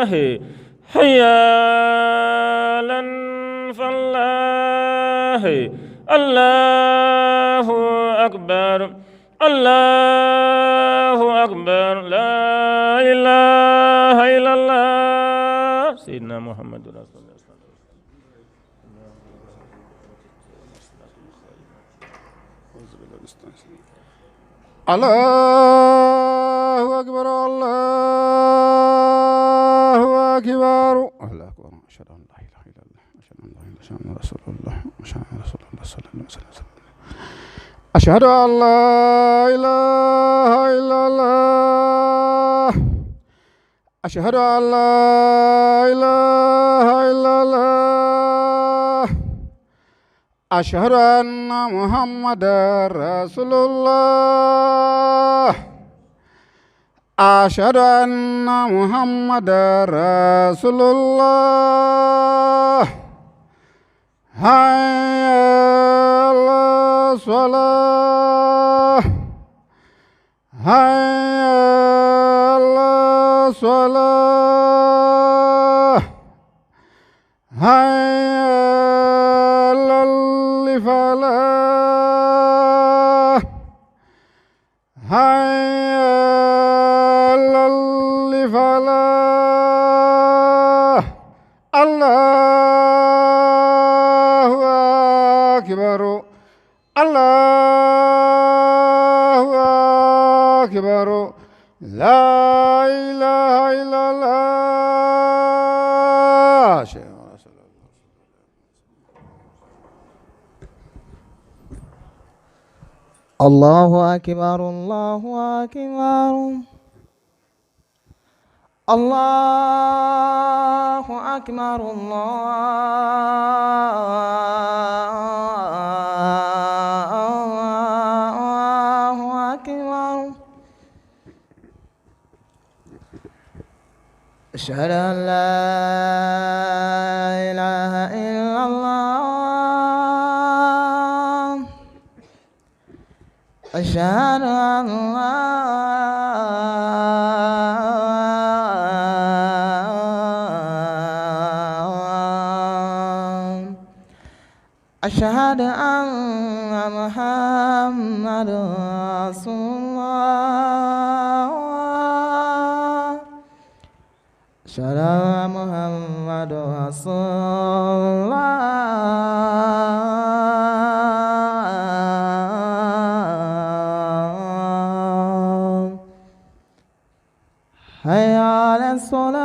الفلاح حي على الفلاح الله أكبر الله أكبر لا إله إلا الله سيدنا محمد رسول الله الله أكبر الله أكبر الله أكبر أشهد أن لا إله إلا الله أشهد أن لا إله إلا الله رسول الله أشهد أن رسول الله صلى الله عليه وسلم أشهد أن لا إله إلا الله أشهد أن لا إله إلا الله أشهد أن محمدا رسول الله أشهد أن محمدا رسول الله حي على الصلاة حي على الصلاة حي على الفلاح حي على الفلاح الله أكبر الله أكبر لا إله إلا الله الله أكبر الله أكبر الله أكبر الله أكبر أشهد أن لا إله إلا الله أشهد أن لا أشهد أن محمد رسول الله أشهد أن محمد رسول الله حي على الصلاة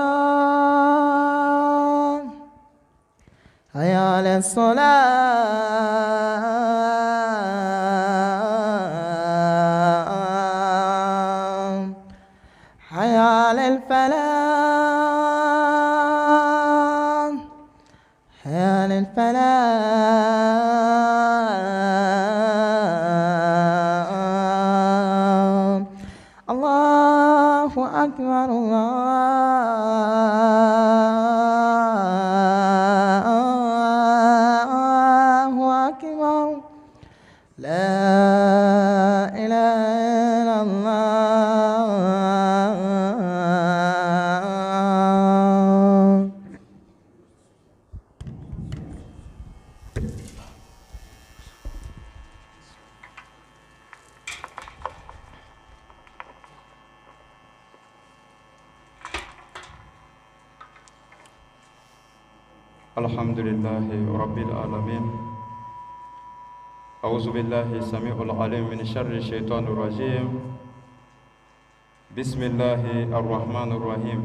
حي على الصلاة حي على الفلاح حي على الفلاح الله أكبر الله أكبر لا إله إلا الله الحمد لله رب العالمين أعوذ بالله السميع العليم من شر الشيطان الرجيم بسم الله الرحمن الرحيم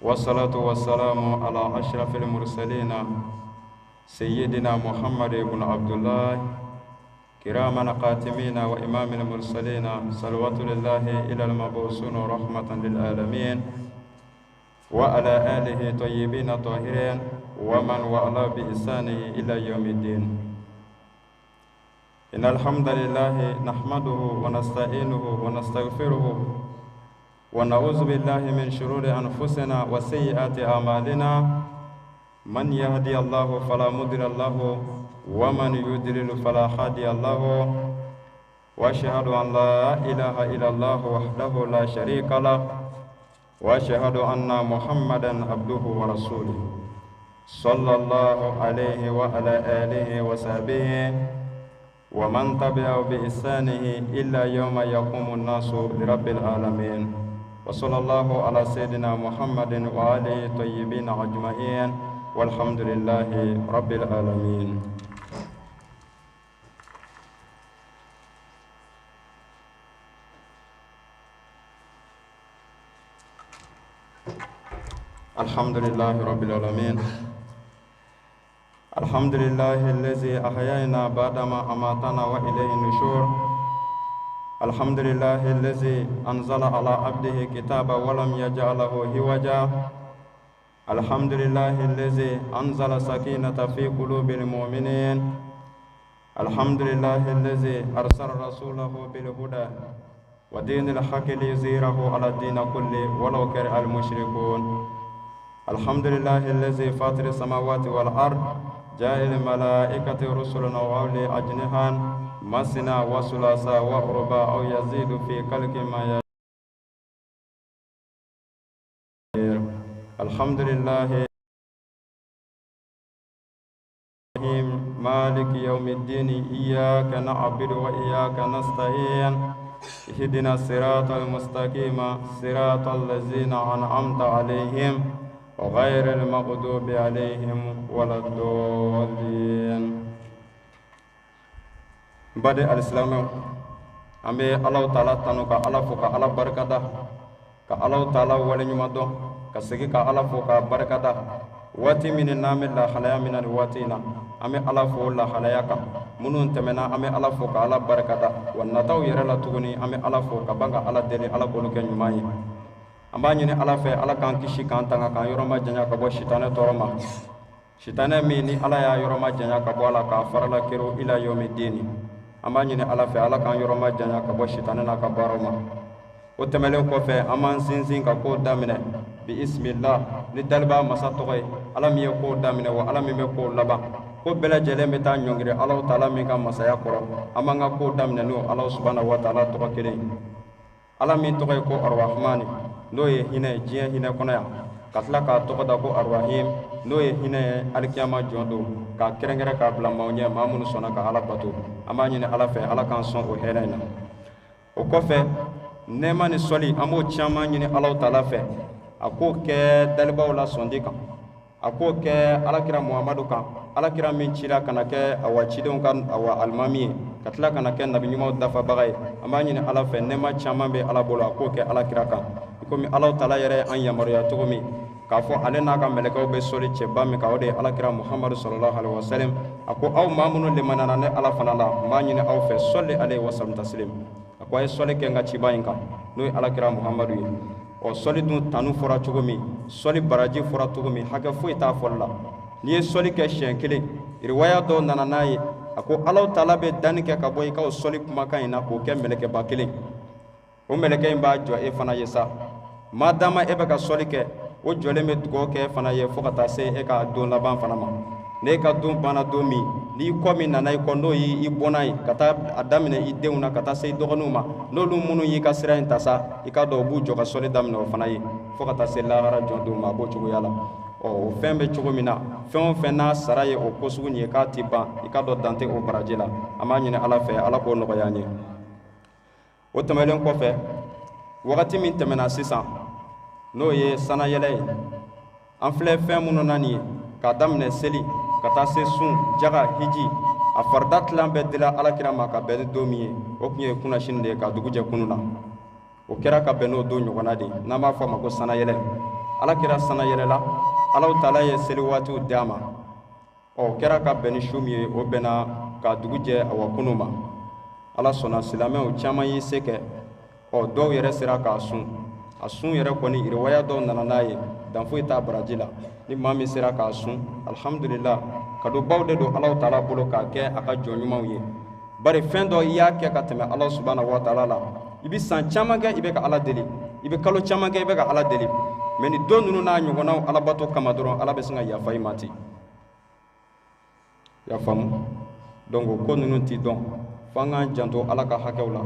والصلاة والسلام على أشرف المرسلين سيدنا محمد بن عبد الله كراما قاتمين وإمام المرسلين صلوات الله إلى المبعوثين رحمة للعالمين وعلى آله طيبين طاهرين ومن والاه بإحسانه إلى يوم الدين. إن الحمد لله نحمده ونستعينه ونستغفره ونعوذ بالله من شرور أنفسنا وسيئات أعمالنا من يهدي الله فلا مضل له ومن يضلل فلا هادي له وأشهد أن لا إله إلا الله وحده لا شريك له وأشهد أن محمدا عبده ورسوله صلى الله عليه وعلى آله وصحبه ومن تبعه بإحسانه إلا يوم يقوم الناس لرب العالمين وصلى الله على سيدنا محمد وآله الطيبين أجمعين والحمد لله رب العالمين. الحمد لله رب العالمين. الحمد لله الذي أحيانا بعدما أماتنا وإليه النشور. الحمد لله الذي أنزل على عبده كتابا ولم يجعله عوجا. الحمد لله الذي أنزل سكينة في قلوب المؤمنين. الحمد لله الذي أرسل رسوله بالهدى ودين الحق ليظهره على الدين كله ولو كره المشركون. الحمد لله الذي فاطر السماوات والأرض جاء الملائكة رسلا وأولي أجنحة مثنى وثلاثا ورباع أو يزيد في خلق ما يشاء. الحمد لله مالك يوم الدين إياك نعبد وإياك نستعين اهدنا الصراط المستقيم صراط الذين أنعمت عليهم غير المغضوب عليهم ولا الضالين. Bade al-Islam ambe Allah Ta'ala tanu ka Allah fo ka Allah barakada ka Allah Ta'ala wala nyuma do ka sigi ka Allah fo ka barakada wati min namil la halaya min al-watina ambe Allah fo la halaya ka munun temena ambe Allah fo ka Allah barakada wa nataw yere la tuguni ambe Allah fo ka banga Allah deli Allah ko ke nyuma yi amba nyine Allah fe Allah kan kishi kan tanga kan yoroma janya ka bo shitane toroma shitane mi ni Allah ya yoroma janya ka bo Allah ka farala kero ila yawmiddin amba nyine Allah fe Allah kan yoroma janya ka bo shitane na ka baroma o temele ko fe aman sinsin ka ko damine bi ismillah ni dalba masatoy Allah mi ko damine wa Allah mi me ko laba ko bela jele meta nyongire Allah Ta'ala mi ka masaya koro amanga ko damine no Allah subhanahu wa ta'ala to kele Allah mi to ko arrahmani no ye hinɛ diɲɛ hinɛ kɔnɔ yan ka tila k'a tɔgɔ da ko arrahim n'o ye hinɛ alikiyama jɔn don k'a kɛrɛnkɛrɛn k'a bila maaw ɲɛ maa minnu sɔnna ka ala bato an b'a ɲini ala fɛ ala k'an sɔn o hɛrɛ in na o kɔfɛ nɛɛma ni sɔli an b'o caman ɲini alaw taala fɛ a k'o kɛ dalibaw la sɔndi kan a k'o kɛ alakira muhamadu kan alakira min cira kana kɛ awa cidenw ka awa alimami ye ka tila kana kɛ nabi ɲumanw dafabaga ye an b'a ɲini ala fɛ nɛɛma caman bɛ ala bolo a k'o kɛ alakira kan komi Allah Ta'ala yɛrɛ an yamaruya cogo min k'a fɔ ale n'a ka mɛlɛkɛw bɛ sɔli cɛba min kan o de ye alakira muhamadu sallallahu alaihi wasallam a ko aw maa minnu limanana ne ala fana la n b'a ɲini aw fɛ sɔli ale wasalam taslim a ko a ye sɔli kɛ n ka ciba in kan n'o ye alakira muhamadu ye ɔ sɔli dun tanu fɔra cogo min sɔli baraji fɔra cogo min hakɛ foyi t'a fɔli la n'i ye sɔli kɛ siɲɛ kelen riwaya dɔw nana n'a ye a ko Allah Ta'ala bɛ danni kɛ ka bɔ i ka o sɔli kumakan in na k'o kɛ mɛlɛkɛba kelen o mɛlɛkɛ in b'a jɔ e fana ye sa madama e bɛ ka sɔli kɛ o jɔlen bɛ dugawu kɛ fana ye fo ka taa se e ka don laban fana ma ne ka don banna don min n'i kɔ min nana i kɔ n'o y'i bɔnna ye ka taa a daminɛ i denw na ka taa se i dɔgɔninw ma n'olu minnu y'i ka sira in ta sa i ka dɔn u b'u jɔ ka sɔli daminɛ o fana ye fo ka taa se lahara jɔn don ma a b'o cogoya la o fɛn bɛ cogo min na fɛn o fɛn n'a sara ye o ko sugu nin ye k'a ti ban i ka dɔn dan tɛ o baraji la an b'a ɲini ala fɛ ala k'o nɔgɔya an ye o tɛmɛlen kɔfɛ wagati min tɛmɛna sisan n'o ye sanayɛlɛ ye an filɛ fɛn minnu na nin ye k'a daminɛ seli ka taa se sun jaga hiji a farida tilan bɛɛ dila alakira ma ka bɛn ni don min ye o tun ye kunna sini de ye ka dugu jɛ kunu na o kɛra ka bɛn n'o don ɲɔgɔnna de n'an b'a fɔ a ma ko sanayɛlɛ alakira sanayɛlɛ la Allahu Ta'ala ye seli waatiw d'a ma o kɛra ka bɛn ni su min ye o bɛnna ka dugu jɛ awa kunu ma ala sɔnna silamɛw caman y'i se kɛ dɔw yɛrɛ sera k'a sun a sun yɛrɛ kɔni riwaya dɔw nana n'a ye dan foyi t'a baraji la ni maa min sera k'a sun alhamdulillah kadobaw de don Allahu Ta'ala bolo k'a kɛ a ka jɔn ɲumanw ye bari fɛn dɔ i y'a kɛ ka tɛmɛ Allah subhanahu wa ta'ala la i bɛ san caman kɛ i bɛ ka ala deli i bɛ kalo caman kɛ i bɛ ka ala deli mais ni don ninnu n'a ɲɔgɔnnaw alabato kama dɔrɔn ala bɛ se ka yafa i ma ten i y'a faamu donc o ko ninnu t'i dɔn f'an k'an janto ala ka hakɛw la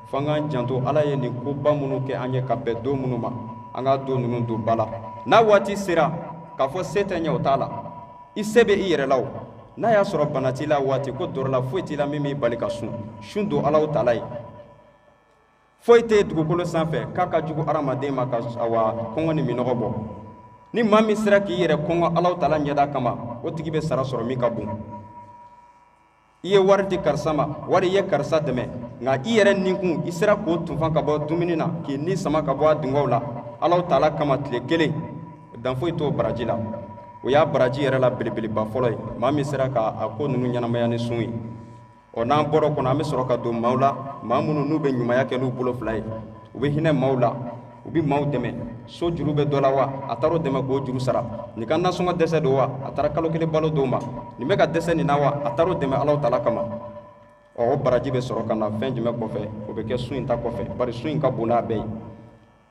f'an k'an janto ala ye nin koba minnu kɛ an ye ka bɛn don minnu ma an ka don ninnu don ba la n'a waati sera k'a fɔ se tɛ ɲɛ o t'a la i se bɛ i yɛrɛ la o n'a y'a sɔrɔ bana t'i la waati ko dɔrɔ la foyi t'i la min b'i bali ka sun don Alahu Taala ye foyi tɛ dugukolo sanfɛ k'a ka jugu hadamaden ma ka kɔngɔ ni minɔgɔ bɔ ni maa min sera k'i yɛrɛ kɔngɔ Alahu Taala ɲɛda kama o tigi bɛ sara sɔrɔ min ka bon i ye wari di karisa ma wari i ye karisa dɛmɛ nka i yɛrɛ ninkun i sera k'o tunfan ka bɔ dumuni na k'i ni sama ka bɔ a dingɛw la Alahu Taala kama tile kelen dan foyi t'o baraji la o y'a baraji yɛrɛ la belebeleba fɔlɔ ye maa min sera k'a ko ninnu ɲɛnamaya ni sun ye ɔ n'an bɔra kɔnɔ an bɛ sɔrɔ ka don maaw la maa minnu n'u bɛ ɲumanya kɛ n'u bolo fila ye u bɛ hinɛ maaw la u bɛ maaw dɛmɛ so juru bɛ dɔ la wa a taara o dɛmɛ k'o juru sara nin ka nasɔngɔ dɛsɛ don wa a taara kalo kelen balo d'o ma nin bɛ ka dɛsɛ nin na wa a taara o dɛmɛ Alahu Taala kama ɔ o baraji bɛ sɔrɔ ka na fɛn jumɛn kɔfɛ o bɛ kɛ sun in ta kɔfɛ bari sun in ka bon n'a bɛɛ ye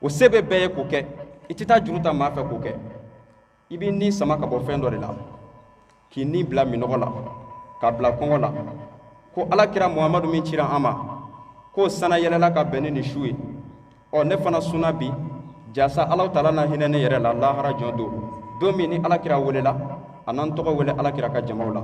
o se bɛ bɛɛ ye k'o kɛ i tɛ taa juru ta maa fɛ k'o kɛ i b'i ni sama ka bɔ fɛn dɔ de la k'i ni bila minɔgɔ la k'a bila kɔngɔ la ko Alakira Muhamadu min cira an ma k'o sana yɛlɛla ka bɛn ni nin su ye ɔ ne fana sunna bi jasa Alahu Taala na hinɛ ne yɛrɛ la lahara jɔn don min ni Alakira welela a n'an tɔgɔ wele Alakira ka jamaw la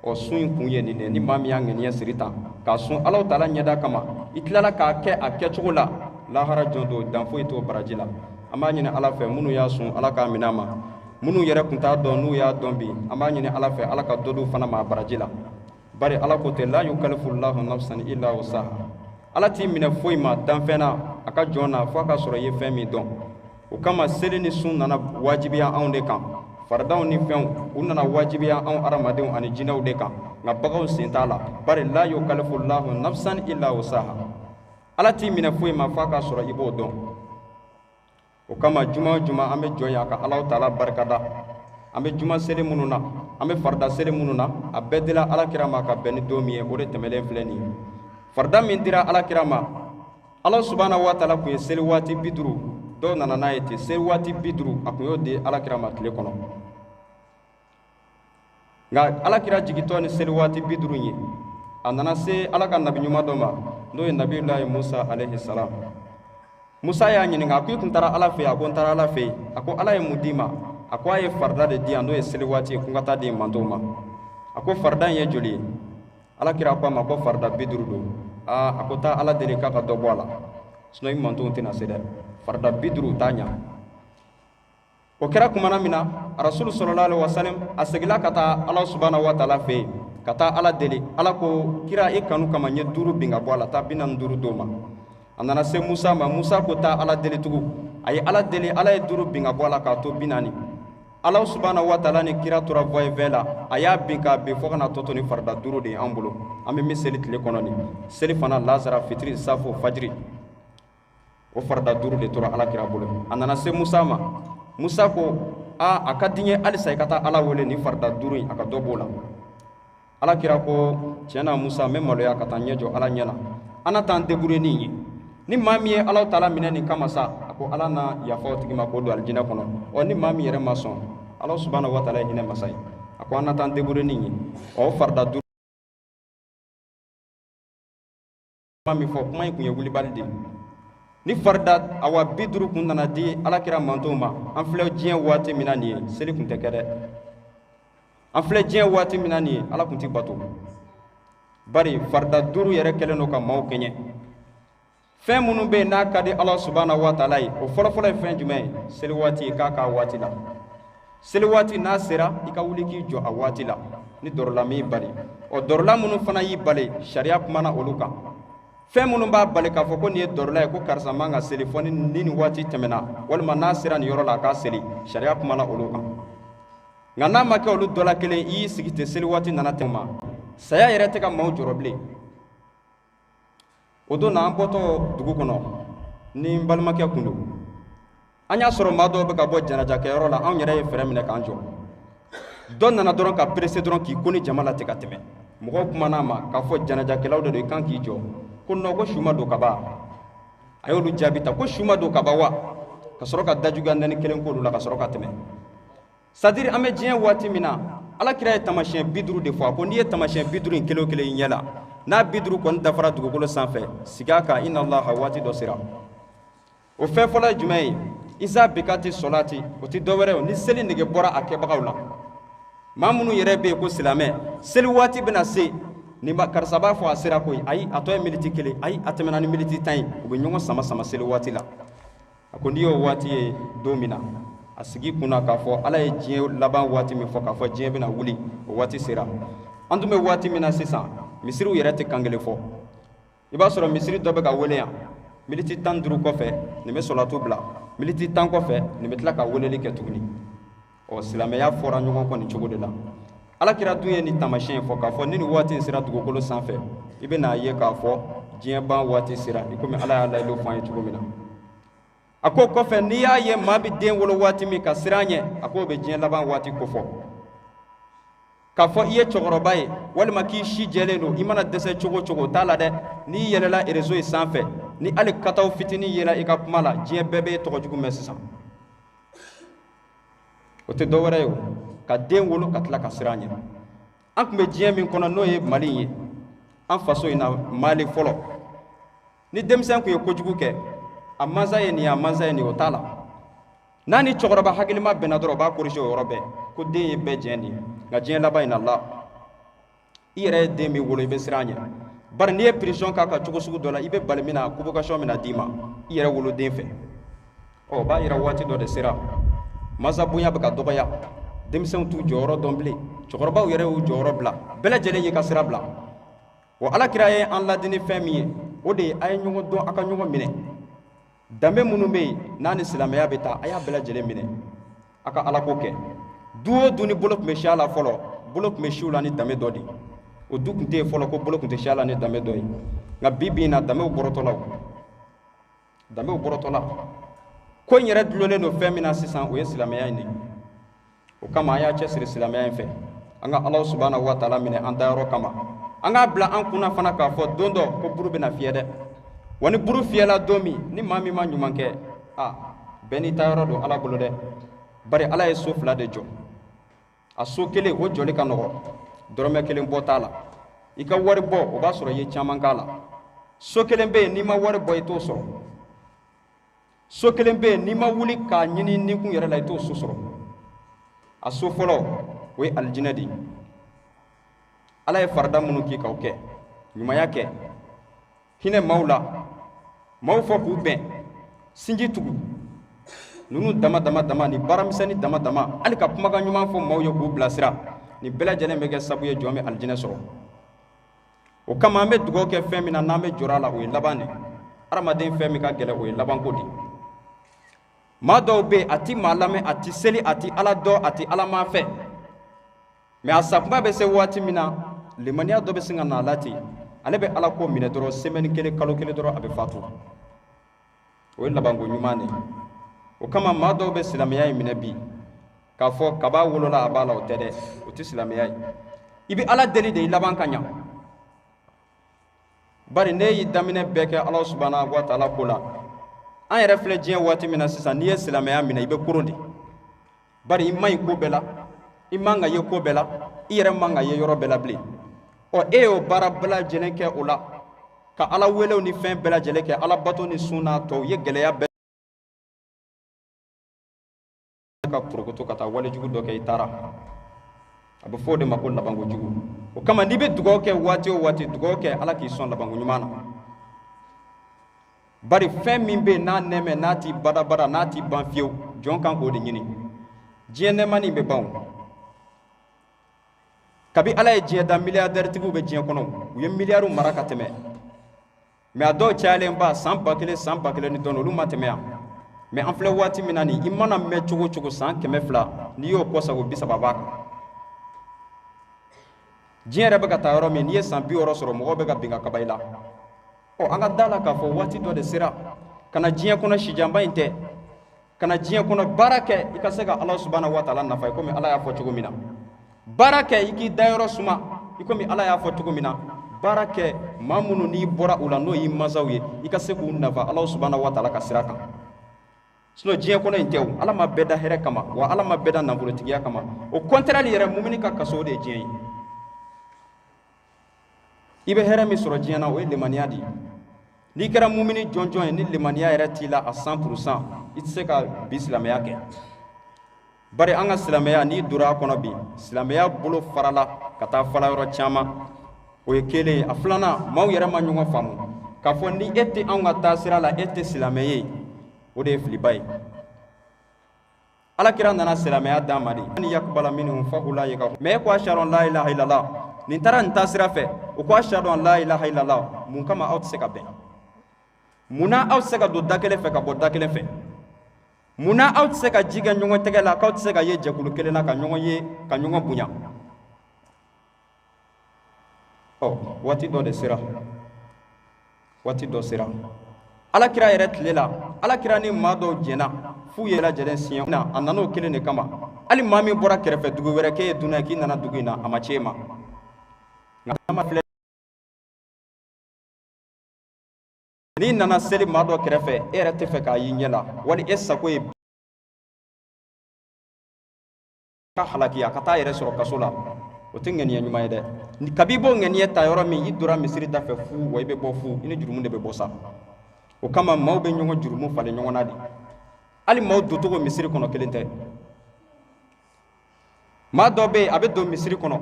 ɔ sun in kun ye nin de ni maa min y'a ŋaniya siri tan k'a sun Alahu Taala ɲɛda kama i tilala k'a kɛ a kɛcogo la lahara jɔn don dan foyi t'o baraji la an b'a ɲini Ala fɛ minnu y'a sun Ala k'a minɛ a ma minnu yɛrɛ kun t'a dɔn n'u y'a dɔn bi an b'a ɲini Ala fɛ Ala ka dɔ d'u fana ma baraji la bari Ala ko tɛ la yukallifullahu nafsan illa wusaha Ala t'i minɛ foyi ma danfɛn na a ka jɔn na fo a ka sɔrɔ i ye fɛn min dɔn o kama seli ni sun nana wajibiya anw de kan faridanw ni fɛnw u nana wajibiya anw hadamadenw ani jinɛw de kan nka baganw sen t'a la bari la yukallifullahu nafsan illa wusaha Ala t'i minɛ foyi ma fo a ka sɔrɔ i b'o dɔn o kama juma o juma an bɛ jɔn yan ka Alahu Taala barikada an bɛ juma seli minnu na an bɛ farida seli minnu na a bɛɛ dira Alakira ma ka bɛn ni don min ye o de tɛmɛlen filɛ nin ye farida min dira Alakira ma Alahu subhanahu wa taala kun ye seli waati 50 dɔw nana n'a ye ten seli waati 50 a kun y'o di Alakira ma tile kɔnɔ nka Alakira jigitɔ ni seli waati 50 ye a nana se Ala ka nabi ɲuman dɔ ma n'o ye nabiyulahi Musa alayhi salam Musa y'a ɲininka a ko i kun taara Ala fɛ yen a ko n taara Ala fɛ yen a ko Ala ye mun d'i ma a ko a ye farida de di yan n'o ye seli waati ye ko n ka taa di mantow ma a ko farida in ye joli ye Alakira ko a ma ko farida 50 don a ko taa Ala deli k'a ka dɔ bɔ a la sinon i mantow tɛna se dɛ farida 50 t'a ɲa o kɛra kumana min na Rasulu sallallahu alaihi wasallam a segila ka taa Ala subhanahu wa taala fɛ yen ka taa Ala deli Ala ko kira i kanu kama n ye 5 bin ka bɔ a la taa 45 d'o ma a nana se Musa ma Musa ko taa Ala deli tugun a ye Ala deli Ala ye 5 bin ka bɔ a la k'a to 40 Ala subhanahu wa taala ni kira tora voie la a y'a bin k'a bin fo kana tɔtɔ ni farida 5 de ye an bolo an bɛ min seli tile kɔnɔ nin seli fana lazara fitiri safo fajiri o farida 5 de tora Alakira bolo a nana se Musa ma Musa ko a ka di n ye halisa i ka taa Ala wele ni farida 5 in a ka dɔ b'o la Alakira ko tiɲɛna Musa n bɛ maloya ka taa ɲɛ jɔ Ala ɲɛ na an na taa an débrouiller nin ye ni maa min ye Alahu Taala minɛ nin kama sa a ko Ala na yafa o tigi ma k'o don alijinɛ kɔnɔ ɔ ni maa min yɛrɛ ma sɔn Alahu subhanahu wa taala ye hinɛ masa ye a ko an na taa an débrouiller nin ye ɔ farida 5 kuma min fɔ kuma in kun ye wulibali de ni farida awa 50 kun nana di Alakira mantow ma an filɛ diɲɛ waati min na nin ye seli kun tɛ kɛ dɛ an filɛ diɲɛ waati min na nin ye Ala kun ti bato bari farida 5 yɛrɛ kɛlen don ka maaw kɛɲɛ fɛn minnu bɛ yen n'a ka di Ala subhanahu wa taala ye o fɔlɔfɔlɔ ye fɛn jumɛn ye seli waati ye k'a k'a waati la seli waati n'a sera i ka wuli k'i jɔ a waati la ni dɔrɔla m'i bali o dɔrɔla minnu fana y'i bali sariya kumana olu kan fɛn minnu b'a bali k'a fɔ ko nin ye dɔrɔla ye ko karisa man ka seli fɔ ni nin waati tɛmɛna walima n'a sera nin yɔrɔ la a k'a seli sariya kumana olu kan nka n'a ma kɛ olu dɔ la kelen i y'i sigi ten seli waati nana tɛmɛ ma saya yɛrɛ tɛ ka maaw jɔrɔ bilen o don na an bɔtɔ dugu kɔnɔ ni n balimakɛ kun don an y'a sɔrɔ maa dɔw bɛ ka bɔ janajakɛyɔrɔ la anw yɛrɛ ye fɛɛrɛ minɛ k'an jɔ dɔ nana dɔrɔn ka perese dɔrɔn k'i ko ni jama la ten ka tɛmɛ mɔgɔw kumana a ma k'a fɔ janajakɛlaw de don i kan k'i jɔ ko non ko su ma don ka ban a y'olu jaabi ta ko su ma don ka ban wa ka sɔrɔ ka dajuguya nani kelen k'olu la ka sɔrɔ ka tɛmɛ c'est-à-dire an bɛ diɲɛ waati min na Alakira ye tamasiyɛn 50 de fɔ a ko n'i ye tamasiyɛn 50 in kelen o kelen i ɲɛ la n'a 50 kɔni dafara dugukolo sanfɛ sigi a kan inna Allaha waati dɔ sera o fɛn fɔlɔ ye jumɛn ye iza bikati solati o ti dɔwɛrɛ o ni seli nege bɔra a kɛbagaw la maa minnu yɛrɛ bɛ yen ko silamɛ seli waati bɛna se ni karisa b'a fɔ a sera koyi ayi a tɔ ye miniti 1 ayi a tɛmɛna ni miniti 10 ye u bɛ ɲɔgɔn sama sama seli waati la a ko n'i y'o waati ye don min na a sigi kunna k'a fɔ ala ye diɲɛ laban waati min fɔ k'a fɔ diɲɛ bɛna wuli o waati sera an tun bɛ waati min na sisan misiriw yɛrɛ tɛ kan kelen fɔ i b'a sɔrɔ misiri dɔ bɛ ka wele yan miniti 15 kɔfɛ nin bɛ sɔlatu bila miniti 10 kɔfɛ nin bɛ tila ka weleli kɛ tuguni ɔ silamɛya fɔra ɲɔgɔn kɔ nin cogo de la alakira dun ye nin taamasiyɛn fɔ k'a fɔ ni nin waati in sera dugukolo sanfɛ i bɛ n'a ye k'a fɔ diɲɛ ban waati sera i komi ala y'a layidu fɔ an ye cogo min na a ko kɔfɛ n'i y'a ye maa bɛ den wolo waati min ka siran ɲɛ a ko o bɛ diɲɛ laban waati kofɔ k'a fɔ i ye cɛkɔrɔba ye walima k'i si jɛlen don i mana dɛsɛ cogo cogo o t'a la dɛ n'i yɛlɛla réseau in sanfɛ ni hali kataw fitinin yela i ka kuma la diɲɛ bɛɛ bɛ tɔgɔ jugu mɛn sisan o tɛ dɔ wɛrɛ ye o ka den wolo ka tila ka siran ɲɛ an tun bɛ diɲɛ min kɔnɔ n'o ye Mali ye an faso in na Mali fɔlɔ ni denmisɛn tun ye kojugu kɛ a mansa ye nin ye a mansa ye nin ye o t'a la n'a ni cɛkɔrɔba hakilima bɛnna dɔrɔn o b'a corriger o yɔrɔ bɛɛ ko den ye bɛɛ jɛn nin ye nka diɲɛ laban in na la i yɛrɛ ye den min wolo i bɛ siran ɲɛ bari n'i ye prison k'a ka cogo sugu dɔ la i bɛ bali min na convocation min na d'i ma i yɛrɛ wolo den fɛ ɔ o b'a yira waati dɔ de sera mansa bonya bɛ ka dɔgɔya denmisɛnw t'u jɔyɔrɔ dɔn bilen cɛkɔrɔbaw yɛrɛ y'u jɔyɔrɔ bila bɛɛ lajɛlen y'i ka sira bila wa alakira ye an ladini fɛn min ye o de ye a ye ɲɔgɔn dɔn a ka ɲɔgɔn minɛ danbe minnu bɛ yen n'a ni silamɛya bɛ taa a y'a bɛɛ lajɛlen minɛ a ka ala ko kɛ du o du ni bolo tun bɛ si a la fɔlɔ bolo tun bɛ si u la ni danbe dɔ de o du tun tɛ yen fɔlɔ ko bolo tun tɛ si a la ni danbe dɔ ye nka bi bi in na danbew bɔrɔtɔla o danbew bɔrɔtɔla ko in yɛrɛ dulonlen don fɛn min na sisan o ye silamɛya in de o kama an y'a cɛsiri silamɛya in fɛ an ka ala subhanahu wa taala minɛ an dayɔrɔ kama an k'a bila an kunna fana k'a fɔ don dɔ ko buru bɛna fiyɛ dɛ wa ni buru fiyɛla don min ni maa min ma ɲuman kɛ bɛɛ n'i tayɔrɔ don ala bolo dɛ bari ala ye so 2 de jɔ a so kelen o jɔli ka nɔgɔ dɔrɔmɛ 1 bɔ t'a la i ka wari bɔ o b'a sɔrɔ i ye caman k'a la so kelen bɛ yen n'i ma wari bɔ i t'o sɔrɔ so kelen bɛ yen n'i ma wuli k'a ɲini nikun yɛrɛ la i t'o so sɔrɔ a so fɔlɔ o ye alijinɛ de ye ala ye farida minnu k'i k'aw kɛ ɲumanya kɛ hinɛ maaw la maaw fɔ k'u bɛn sinji tugu ninnu dama dama dama ni baaramisɛnnin dama dama hali ka kumakan ɲuman fɔ maaw ye k'u bilasira ni bɛɛ lajɛlen bɛ kɛ sabu ye jɔn bɛ alijinɛ sɔrɔ o kama an bɛ dugawu kɛ fɛn min na n'an bɛ jɔrɔ a la o ye laban de hadamaden fɛn min ka gɛlɛn o ye labanko de maa dɔw bɛ yen a ti maa lamɛn a ti seli a ti ala dɔn a ti ala maa fɛ mɛ a sakuma bɛ se waati min na limaniya dɔ bɛ se ka na a la ten ale bɛ ala ko minɛ dɔrɔn semaine 1 kalo 1 dɔrɔn a bɛ fatu o ye labanko ɲuman de ye o kama maa dɔw bɛ silamɛya in minɛ bi k'a fɔ kaba wolola a b'a la o tɛ dɛ o tɛ silamɛya ye i bɛ ala deli de i laban ka ɲa bari ne y'i daminɛ bɛɛ kɛ ala subhanahu wa taala ko la an yɛrɛ filɛ diɲɛ waati min na sisan n'i ye silamɛya minɛ i bɛ koron de bari i man ɲi ko bɛɛ la i man ka ye ko bɛɛ la i yɛrɛ man ka ye yɔrɔ bɛɛ la bilen e y'o baara bɛɛ lajɛlen kɛ o la ka ala welew ni fɛn bɛɛ lajɛlen kɛ ala bato ni sun n'a tɔw ye gɛlɛya bɛɛ ka porokoto ka taa walejugu dɔ kɛ i taara a bɛ fɔ o de ma ko labanko jugu o kama n'i bɛ dugawu kɛ waati o waati dugawu kɛ ala k'i sɔn labanko ɲuman na bari fɛn min bɛ yen n'a nɛmɛ n'a t'i badabada n'a t'i ban fiyewu jɔn kan k'o de ɲini diɲɛ nɛɛmani bɛ ban o kabi ala ye diɲɛ da milliardaire tigiw bɛ diɲɛ kɔnɔ u ye miliyariw mara ka tɛmɛ mɛ a dɔw cayalen ba san 1000 ni dɔɔnin olu ma tɛmɛ yan mɛ an filɛ waati min na nin i mana mɛn cogo cogo san 200 n'i y'o kɔ sago 30 b'a kan diɲɛ yɛrɛ bɛ ka taa yɔrɔ min n'i ye san 60 sɔrɔ mɔgɔw bɛ ka bin ka kaba i la an ka da la k'a fɔ waati dɔ de sera ka na diɲɛ kɔnɔ sijanba in tɛ ka na diɲɛ kɔnɔ baara kɛ i ka se ka ala subhanahu wa taala nafa komi ala y'a fɔ cogo min na baara kɛ i k'i dayɔrɔ suma i komi ala y'a fɔ cogo min na baara kɛ maa minnu n'i bɔra u la n'o y'i mansaw ye i ka se k'u nafa ala subhanahu wa taala ka sira kan sinon diɲɛ kɔnɔ in tɛ o ala ma bɛɛ da hɛrɛ kama wa ala ma bɛɛ da nafolotigiya kama o contraire yɛrɛ mumini ka kaso de ye diɲɛ ye i bɛ hɛrɛ min sɔrɔ diɲɛ na o ye limaniya de ye n'i kɛra mumini jɔnjɔn ye ni limaniya yɛrɛ t'i la a 100% i tɛ se ka bi silamɛya kɛ. Bari an ka silamɛya n'i donna a kɔnɔ bi, silamɛya bolo farala ka taa fala yɔrɔ caman. O ye kelen ye. A filanan, maaw yɛrɛ ma ɲɔgɔn faamu k'a fɔ ni e tɛ anw ka taasira la, e tɛ silamɛ ye, o de ye filiba ye. Alakira nana silamɛya d'an ma de. Ni yakbala minhum fa ulaika. Mais e ko ashhadu an la ilaha illallah. Nin taara nin taasira fɛ, o ko ashhadu an la ilaha illallah. Mun kama aw tɛ se ka bɛn? Munna aw tɛ se ka don da kelen fɛ ka bɔ da kelen fɛ? Munna aw tɛ se ka ji kɛ ɲɔgɔn tɛgɛ la k'aw tɛ se ka ye jɛkulu kelen na ka ɲɔgɔn ye ka ɲɔgɔn bonya? Waati dɔ de sera. Waati dɔ sera. Alakira yɛrɛ tile la, alakira ni maa dɔw jɛnna f'u yɛrɛ lajɛlen siɲɛ na, a nan'o kelen de kama. Hali maa min bɔra kɛrɛfɛ dugu wɛrɛ k'e ye dunan ye k'i nana dugu in na, a ma ci e ma. N'i nana seli maa dɔ kɛrɛfɛ, e yɛrɛ tɛ fɛ k'a y'i ɲɛ la, wali e sago ye ka halakiya ka taa yɛrɛ sɔrɔ kaso la, o tɛ ŋaniya ɲuman ye dɛ. Kabi b'o ŋaniya ta yɔrɔ min, i donna misiri da fɛ fu, wa i bɛ bɔ fu, i ni jurumu de bɛ bɔ sa. O kama maaw bɛ ɲɔgɔn jurumu falen ɲɔgɔn na de. Hali maaw doncogo misiri kɔnɔ kelen tɛ. Maa dɔ bɛ yen, a bɛ don misiri kɔnɔ,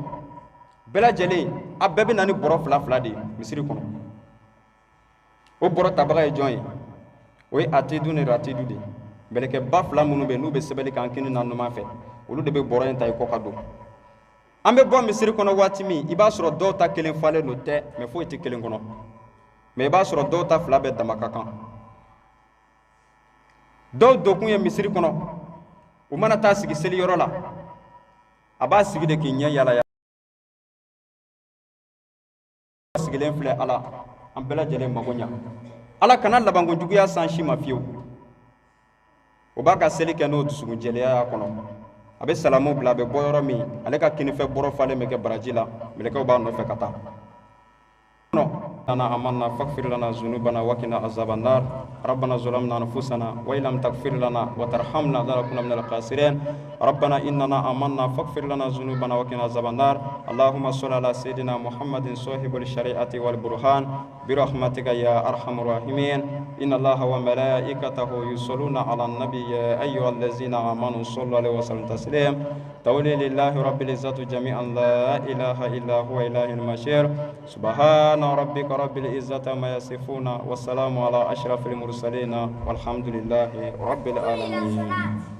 bɛɛ lajɛlen a bɛɛ bɛ na ni bɔrɔ fila fila de ye misiri kɔnɔ. O bɔrɔ tabaga ye jɔn ye? O ye atidu ni ratidu de. Mɛlɛkɛba fila minnu bɛ yen n'u bɛ sɛbɛnni k'an kini na numan fɛ, olu de bɛ bɔrɔ in ta i kɔ ka don. An bɛ bɔ misiri kɔnɔ waati min, i b'a sɔrɔ dɔw ta kelen falen don tɛ, mais foyi tɛ kelen kɔnɔ. Mais i b'a sɔrɔ dɔw ta fila bɛɛ dama ka kan. Dɔw dokun ye misiri kɔnɔ, u mana taa sigi seli yɔrɔ la, a b'a sigi de k'i ɲɛ yala yala. Sigilen filɛ Ala, an bɛɛ lajɛlen mago ɲa. Ala kana labankojuguya san si ma fiyewu. O b'a ka seli kɛ n'o dusukun jɛlenya y'a kɔnɔ. A bɛ salamu bila, a bɛ bɔ yɔrɔ min, ale ka kinifɛ bɔrɔ falen bɛ kɛ baraji la, mɛlɛkɛw b'a nɔfɛ ka taa. أنا آمنا فاغفر لنا ذنوبنا وقنا عذاب النار ربنا ظلمنا أنفسنا وإن لم تغفر لنا وترحمنا لنكون من الخاسرين ربنا إننا آمنا فاغفر لنا ذنوبنا وقنا عذاب النار اللهم صل على سيدنا محمد صاحب الشريعة والبرهان برحمتك يا أرحم الراحمين إن الله وملائكته يصلون على النبي يا أيها الذين آمنوا صلوا عليه وسلم تسليما تولي لله رب العزة جميعا لا إله إلا هو إله المشير سبحان ربك رب العزة ما يصفون والسلام على أشرف المرسلين والحمد لله رب العالمين.